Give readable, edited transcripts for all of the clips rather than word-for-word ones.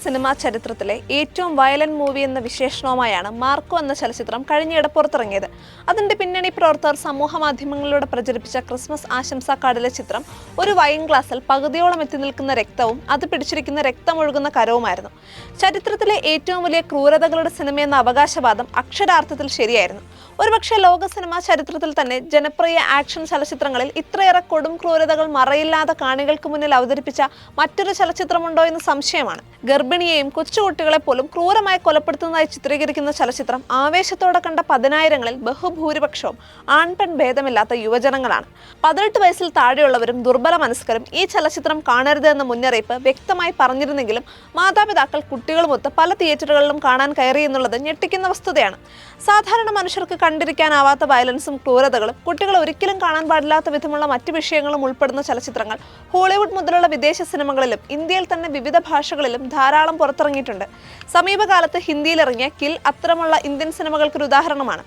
Cinema ചരിത്രത്തിലെ ഏറ്റവും violent movie എന്ന വിശേഷണവുമായാണ് മാർക്കോ എന്ന ചലച്ചിത്രം കഴിഞ്ഞിടെ പുറത്തിറങ്ങിയത്. അതിന്റെ പിന്നണി പ്രവർത്തകർ സമൂഹ മാധ്യമങ്ങളിലൂടെ പ്രചരിപ്പിച്ച ക്രിസ്മസ് ആശംസാ കാർഡിലെ ചിത്രം ഒരു വൈൻ ഗ്ലാസിൽ പകുതിയോളം എത്തി നിൽക്കുന്ന രക്തവും അത് പിടിച്ചിരിക്കുന്ന രക്തമൊഴുകുന്ന കരവുമായിരുന്നു. ചരിത്രത്തിലെ ഏറ്റവും വലിയ ക്രൂരതകളുടെ സിനിമയെന്ന അവകാശവാദം അക്ഷരാർത്ഥത്തിൽ ശരിയായിരുന്നു. ഒരുപക്ഷെ ലോക സിനിമാ ചരിത്രത്തിൽ തന്നെ ജനപ്രിയ ആക്ഷൻ ചലച്ചിത്രങ്ങളിൽ ഇത്രയേറെ കൊടും ക്രൂരതകൾ മറയില്ലാതെ കാണികൾക്ക് മുന്നിൽ അവതരിപ്പിച്ച മറ്റൊരു ചലച്ചിത്രമുണ്ടോ എന്ന് സംശയമാണ്. ഗർഭിണിയെയും കൊച്ചുകുട്ടികളെ പോലും ക്രൂരമായി കൊലപ്പെടുത്തുന്നതായി ചിത്രീകരിക്കുന്ന ചലച്ചിത്രം ആവേശത്തോടെ കണ്ട പതിനായിരങ്ങളിൽ ബഹുഭൂരിപക്ഷവും ആൺപെൺ ഭേദമില്ലാത്ത യുവജനങ്ങളാണ്. 18 വയസ്സിൽ താഴെയുള്ളവരും ദുർബല മനസ്കരും ഈ ചലച്ചിത്രം കാണരുത് എന്ന മുന്നറിയിപ്പ് വ്യക്തമായി പറഞ്ഞിരുന്നെങ്കിലും മാതാപിതാക്കൾ കുട്ടികളുമൊത്ത് പല തിയേറ്ററുകളിലും കാണാൻ കയറി എന്നുള്ളത് ഞെട്ടിക്കുന്ന വസ്തുതയാണ്. സാധാരണ മനുഷ്യർക്ക് കണ്ടിരിക്കാനാവാത്ത വയലൻസും ക്രൂരതകളും കുട്ടികൾ ഒരിക്കലും കാണാൻ പാടില്ലാത്ത വിധമുള്ള മറ്റു വിഷയങ്ങളും ഉൾപ്പെടുന്ന ചലച്ചിത്രങ്ങൾ ഹോളിവുഡ് മുതലുള്ള വിദേശ സിനിമകളിലും ഇന്ത്യയിൽ തന്നെ വിവിധ ഭാഷകളിലും ധാരാളം പുറത്തിറങ്ങിയിട്ടുണ്ട്. സമീപകാലത്ത് ഹിന്ദിയിലിറങ്ങിയ കിൽ അത്തരമുള്ള ഇന്ത്യൻ സിനിമകൾക്കൊരു ഉദാഹരണമാണ്.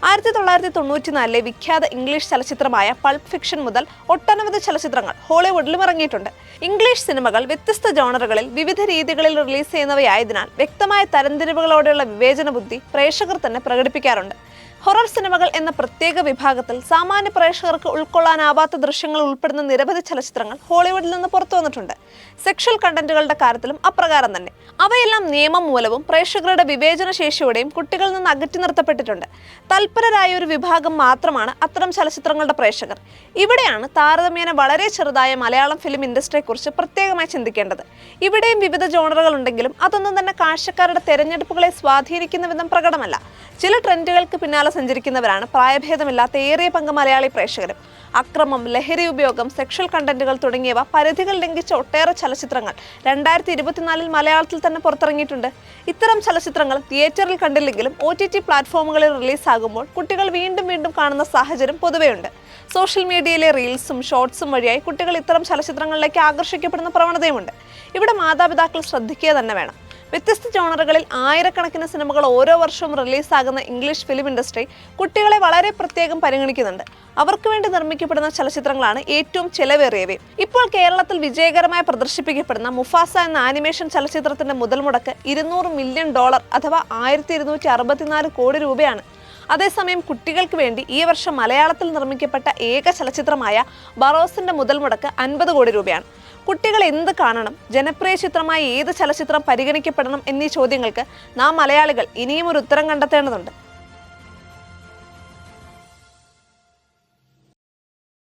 1994 വിഖ്യാത ഇംഗ്ലീഷ് ചലച്ചിത്രമായ പൾപ്പ് ഫിക്ഷൻ മുതൽ ഒട്ടനവധി ചലച്ചിത്രങ്ങൾ ഹോളിവുഡിലും ഇറങ്ങിയിട്ടുണ്ട്. ഇംഗ്ലീഷ് സിനിമകൾ വ്യത്യസ്ത ജോണറുകളിൽ വിവിധ രീതികളിൽ റിലീസ് ചെയ്യുന്നവയായതിനാൽ വ്യക്തമായ തരംതിരിവുകളോടെയുള്ള വിവേചന ബുദ്ധി പ്രേക്ഷകർ തന്നെ പ്രകടിപ്പിക്കാറുണ്ട്. ഹൊറർ സിനിമകൾ എന്ന പ്രത്യേക വിഭാഗത്തിൽ സാമാന്യ പ്രേക്ഷകർക്ക് ഉൾക്കൊള്ളാനാവാത്ത ദൃശ്യങ്ങൾ ഉൾപ്പെടുന്ന നിരവധി ചലച്ചിത്രങ്ങൾ ഹോളിവുഡിൽ നിന്ന് പുറത്തു വന്നിട്ടുണ്ട്. സെക്ഷൽ കണ്ടന്റുകളുടെ കാര്യത്തിലും അപ്രകാരം തന്നെ. അവയെല്ലാം നിയമം മൂലവും പ്രേക്ഷകരുടെ വിവേചന ശേഷിയോടെയും കുട്ടികളിൽ നിന്ന് അകറ്റി നിർത്തപ്പെട്ടിട്ടുണ്ട്. തൽപരരായ ഒരു വിഭാഗം മാത്രമാണ് അത്തരം ചലച്ചിത്രങ്ങളുടെ പ്രേക്ഷകർ. ഇവിടെയാണ് താരതമ്യേന വളരെ ചെറുതായ മലയാളം ഫിലിം ഇൻഡസ്ട്രിയെക്കുറിച്ച് പ്രത്യേകമായി ചിന്തിക്കേണ്ടത്. ഇവിടെയും വിവിധ ജോണറുകൾ ഉണ്ടെങ്കിലും അതൊന്നും തന്നെ കാഴ്ചക്കാരുടെ തെരഞ്ഞെടുപ്പുകളെ സ്വാധീനിക്കുന്ന വിധം പ്രകടമല്ല. ചില ട്രെൻഡുകൾക്ക് പിന്നാലെ സഞ്ചരിക്കുന്നവരാണ് പ്രായഭേദമില്ലാത്ത ഏറിയ പങ്ക് മലയാളി പ്രേക്ഷകരും. അക്രമം, ലഹരി ഉപയോഗം, സെക്ഷൽ കണ്ടന്റുകൾ തുടങ്ങിയവ പരിധികൾ ലംഘിച്ച ഒട്ടേറെ ചലച്ചിത്രങ്ങൾ 2024 മലയാളത്തിൽ തന്നെ പുറത്തിറങ്ങിയിട്ടുണ്ട്. ഇത്തരം ചലച്ചിത്രങ്ങൾ തിയേറ്ററിൽ കണ്ടില്ലെങ്കിലും OTT പ്ലാറ്റ്ഫോമുകളിൽ റിലീസാകുമ്പോൾ കുട്ടികൾ വീണ്ടും വീണ്ടും കാണുന്ന സാഹചര്യം പൊതുവെയുണ്ട്. സോഷ്യൽ മീഡിയയിലെ റീൽസും ഷോർട്സും വഴിയായി കുട്ടികൾ ഇത്തരം ചലച്ചിത്രങ്ങളിലേക്ക് ആകർഷിക്കപ്പെടുന്ന പ്രവണതയുമുണ്ട്. ഇവിടെ മാതാപിതാക്കൾ ശ്രദ്ധിക്കുക തന്നെ വേണം. വ്യത്യസ്ത ജോണറുകളിൽ ആയിരക്കണക്കിന് സിനിമകൾ ഓരോ വർഷവും റിലീസാകുന്ന ഇംഗ്ലീഷ് ഫിലിം ഇൻഡസ്ട്രി കുട്ടികളെ വളരെ പ്രത്യേകം പരിഗണിക്കുന്നുണ്ട്. അവർക്ക് വേണ്ടി നിർമ്മിക്കപ്പെടുന്ന ചലച്ചിത്രങ്ങളാണ് ഏറ്റവും ചെലവേറിയവയും. ഇപ്പോൾ കേരളത്തിൽ വിജയകരമായി പ്രദർശിപ്പിക്കപ്പെടുന്ന മുഫാസ എന്ന ആനിമേഷൻ ചലച്ചിത്രത്തിന്റെ മുതൽ മുടക്ക് $200 മില്യൺ അഥവാ 1264 കോടി രൂപയാണ്. അതേസമയം കുട്ടികൾക്ക് വേണ്ടി ഈ വർഷം മലയാളത്തിൽ നിർമ്മിക്കപ്പെട്ട ഏക ചലച്ചിത്രമായ ബറോസിന്റെ മുതൽ മുടക്ക് 50 കോടി രൂപയാണ്. കുട്ടികൾ എന്ത് കാണണം, ജനപ്രിയ ചിത്രമായി ഏത് ചലച്ചിത്രം പരിഗണിക്കപ്പെടണം എന്നീ ചോദ്യങ്ങൾക്ക് നാം മലയാളികൾ ഇനിയും ഒരു ഉത്തരം കണ്ടെത്തേണ്ടതുണ്ട്.